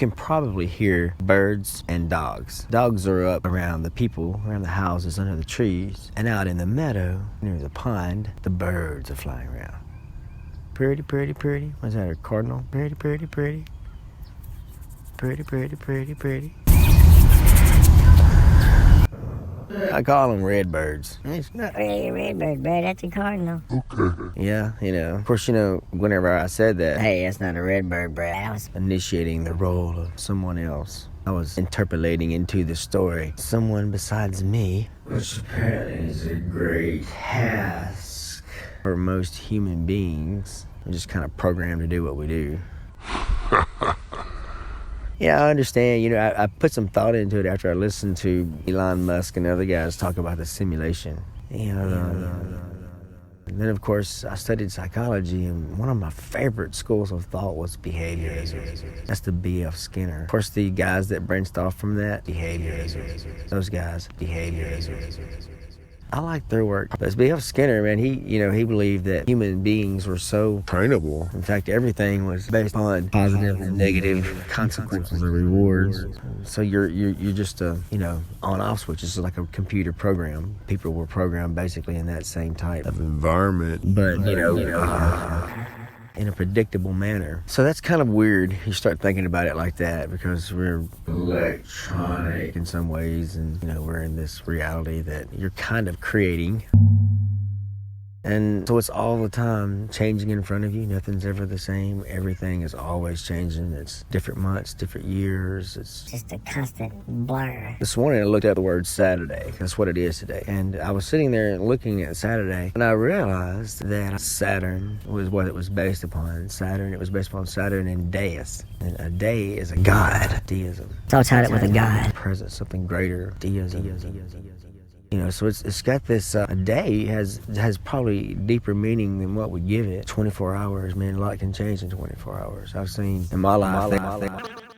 can probably hear birds and dogs. Dogs are up around the people, around the houses, under the trees. And out in the meadow, near the pond, the birds are flying around. Pretty, pretty, pretty. What's that, a cardinal? Pretty, pretty, pretty. Pretty, pretty, pretty, pretty. I call them redbirds. It's not really a redbird, bro. That's a cardinal. Okay. Yeah, of course, whenever I said that, Hey, that's not a redbird, bro. I was initiating the role of someone else. I was interpolating into the story someone besides me, which apparently is a great task for most human beings. We're just kind of programmed to do what we do. Yeah, I understand. I put some thought into it after I listened to Elon Musk and other guys talk about the simulation. And then, of course, I studied psychology, and one of my favorite schools of thought was behaviorism. That's the B.F. Skinner. Of course, the guys that branched off from that, behaviorism. Those guys, behaviorism. I like their work. But B.F. Skinner, man, he believed that human beings were so trainable. In fact, everything was based on positive and negative consequences or rewards. So you're just a, on-off switch. It's like a computer program. People were programmed basically in that same type of environment. But, in a predictable manner. So that's kind of weird. You start thinking about it like that because we're electronic in some ways, and we're in this reality that you're kind of creating. And so it's all the time changing in front of you. Nothing's ever the same. Everything is always changing. It's different months, different years. It's just a constant blur. This morning I looked at the word Saturday. That's what it is today. And I was sitting there looking at Saturday, and I realized that Saturn was what it was based upon. It was based upon Saturn and Deus. And a day is a god. Deism. It's all tied up with a god. Present, something greater. Deism. So it's got this, a day has probably deeper meaning than what we give it. 24 hours, man, a lot can change in 24 hours. I've seen in my life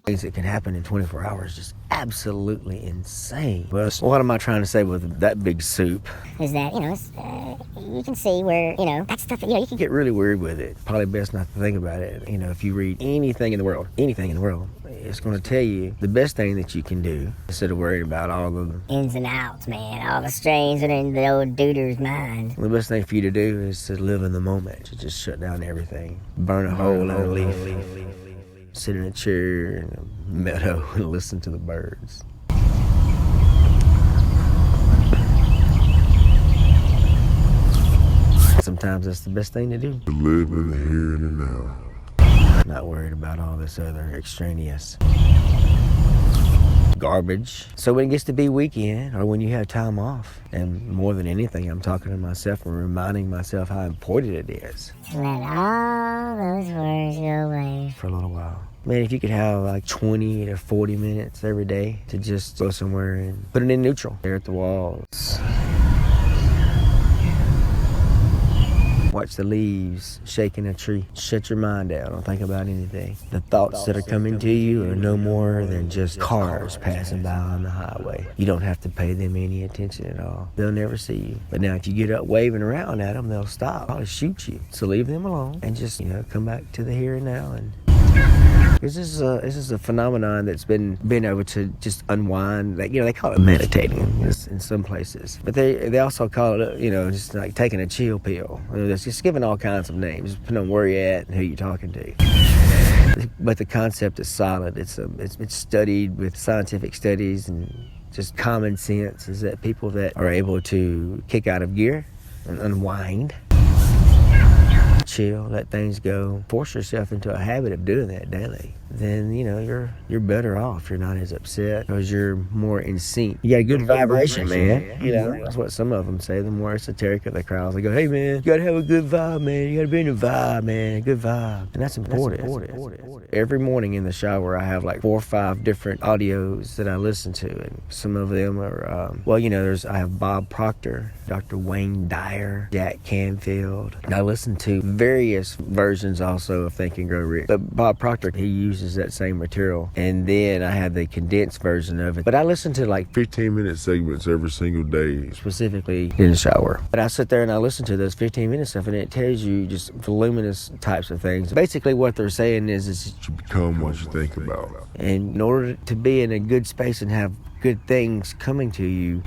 things that can happen in 24 hours, just absolutely insane. Well, what am I trying to say with that big soup? Is that, you can see where, that stuff, you can get really weird with it. Probably best not to think about it. If you read anything in the world, it's going to tell you the best thing that you can do instead of worrying about all the ins and outs, man, all the strains that are in the old duder's mind. The best thing for you to do is to live in the moment, to just shut down everything, burn a hole in a leaf, sit in a chair in a meadow and listen to the birds. Sometimes that's the best thing to do. To live in the here and the now. Not worried about all this other extraneous garbage. So when it gets to be weekend or when you have time off, and more than anything, I'm talking to myself and reminding myself how important it is. Let all those words go away. For a little while. Man, if you could have like 20 to 40 minutes every day to just go somewhere and put it in neutral. Stare at the walls. Watch the leaves shaking a tree. Shut your mind down. Don't think about anything. The thoughts that are coming to you are no more than just cars passing by on the highway. You don't have to pay them any attention at all. They'll never see you. But now if you get up waving around at them, they'll stop. Probably shoot you. So leave them alone and just, come back to the here and now. And this is a phenomenon that's been able to just unwind. They call it meditating in some places, but they also call it just like taking a chill pill. It's just given all kinds of names depending on where you're at and who you're talking to. But the concept is solid. It's studied with scientific studies, and just common sense is that people that are able to kick out of gear and unwind, chill, let things go, force yourself into a habit of doing that daily, then you're better off. You're not as upset because you're more in sync. You got a good vibration, man. That's what some of them say. The more esoteric of the crowds, they go, "Hey, man, you gotta have a good vibe, man. You gotta be in a vibe, man. Good vibe," and that's important. Every morning in the shower, I have like 4 or 5 different audios that I listen to, and some of them are, I have Bob Proctor, Dr. Wayne Dyer, Jack Canfield. And I listen to various versions also of Think and Grow Rich. But Bob Proctor, he uses that same material. And then I have the condensed version of it. But I listen to like 15-minute segments every single day. specifically in the shower. But I sit there and I listen to those 15-minute stuff, and it tells you just voluminous types of things. Basically what they're saying is You become what you think about. and in order to be in a good space and have good things coming to you,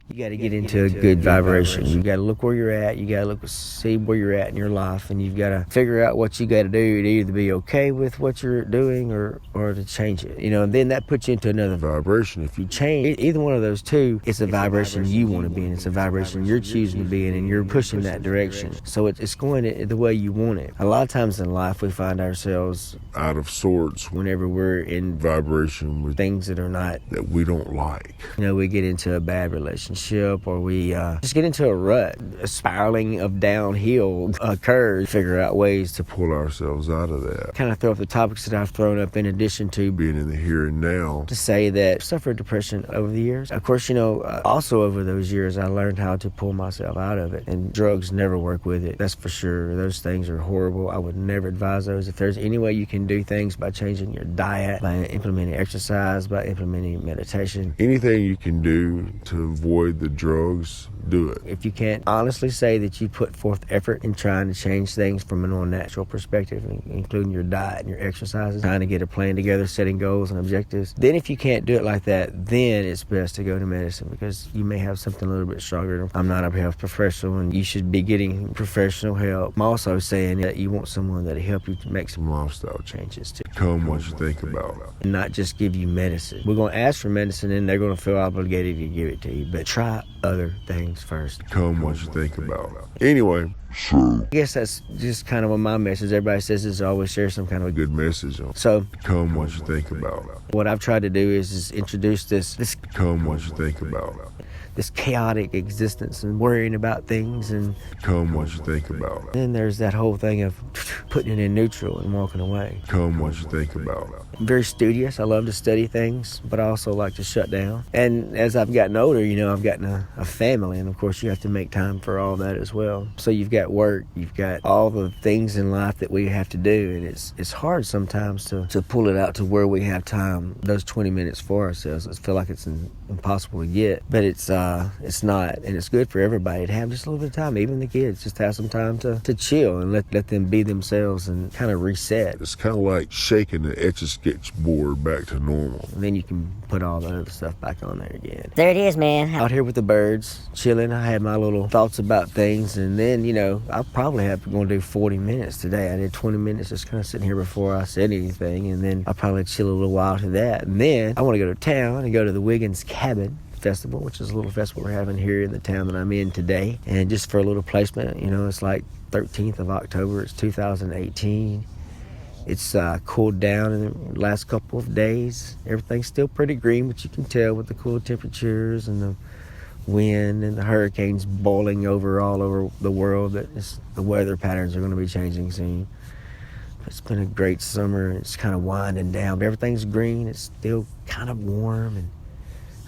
you got to get into a good vibration. You got to look where you're at. You got to see where you're at in your life, and you've got to figure out what you got to do to either be okay with what you're doing or to change it. And then that puts you into another Vibration. If you change either one of those two, it's a vibration you want to be in. It's a vibration you're choosing to be in, and you're pushing that direction. So it's going the way you want it. A lot of times in life, we find ourselves out of sorts whenever we're in vibration with things that are not, that we don't like. we get into a bad relationship, or we just get into a rut. A spiraling of downhill occurs. Figure out ways to Pull ourselves out of that. kind of throw up the topics that I've thrown up in addition to Being in the here and now. to say that I suffered depression over the years. Of course, also over those years, I learned how to pull myself out of it, and drugs never work with it. That's for sure. Those things are horrible. I would never advise those. If there's any way you can do things by changing your diet, by implementing exercise, by implementing meditation, Anything you can do to avoid the drugs, do it. if you can't honestly say that you put forth effort in trying to change things from an all-natural perspective, including your diet and your exercises, trying to get a plan together, setting goals and objectives, then if you can't do it like that, then it's best to go to medicine, because you may have something a little bit stronger. I'm not a health professional, and you should be getting professional help. I'm also saying that you want someone that'll help you to make some Lifestyle changes too, Become what you think about. and not just give you medicine. We're going to ask for medicine, and they're going to feel obligated to give it to you, but try other things first. Become what you think about. Anyway, I guess that's just kind of my message. Everybody says is always share some kind of a good. good message on So become what you think about. what I've tried to do is introduce this Become what you think about. chaotic existence and worrying about things, and Become what you think about. then there's that whole thing of putting it in neutral and walking away. Become what you think about. I'm very studious. I love to study things, but I also like to shut down. And as I've gotten older, I've gotten a family, and of course you have to make time for all that as well. So you've got work, you've got all the things in life that we have to do, and it's hard sometimes to pull it out to where we have time, those 20 minutes for ourselves. I feel like it's impossible to get, but it's not, and it's good for everybody to have just a little bit of time, even the kids, just have some time to chill and let them be themselves and kind of reset. It's kind of like shaking the Etch-a-Sketch board back to normal. And then you can put all the other stuff back on there again. There it is, man. Out here with the birds, chilling. I had my little thoughts about things, and then, I probably have going to do 40 minutes today. I did 20 minutes just kind of sitting here before I said anything, and then I'll probably chill a little while to that. And then I want to go to town and go to the Wiggins Cabin Festival, which is a little festival we're having here in the town that I'm in today. And just for a little placement, it's like 13th of October. It's 2018. It's cooled down in the last couple of days. Everything's still pretty green, but you can tell with the cool temperatures and the wind and the hurricanes boiling over all over the world that the weather patterns are going to be changing soon. It's been a great summer. It's kind of winding down, but everything's green. It's still kind of warm, and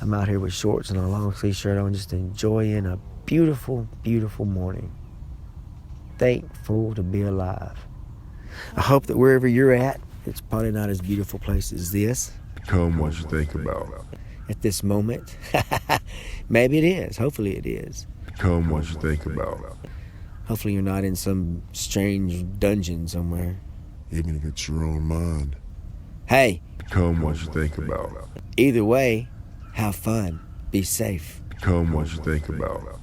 I'm out here with shorts and a long sleeve shirt on, just enjoying a beautiful, beautiful morning. Thankful to be alive. I hope that wherever you're at, it's probably not as beautiful a place as this. Become what you think about. At this moment. Maybe it is. Hopefully it is. Become what you think about. Hopefully you're not in some strange dungeon somewhere. Even if it's your own mind. Hey, Become what you think about. either way, have fun. Be safe. Become what you think about.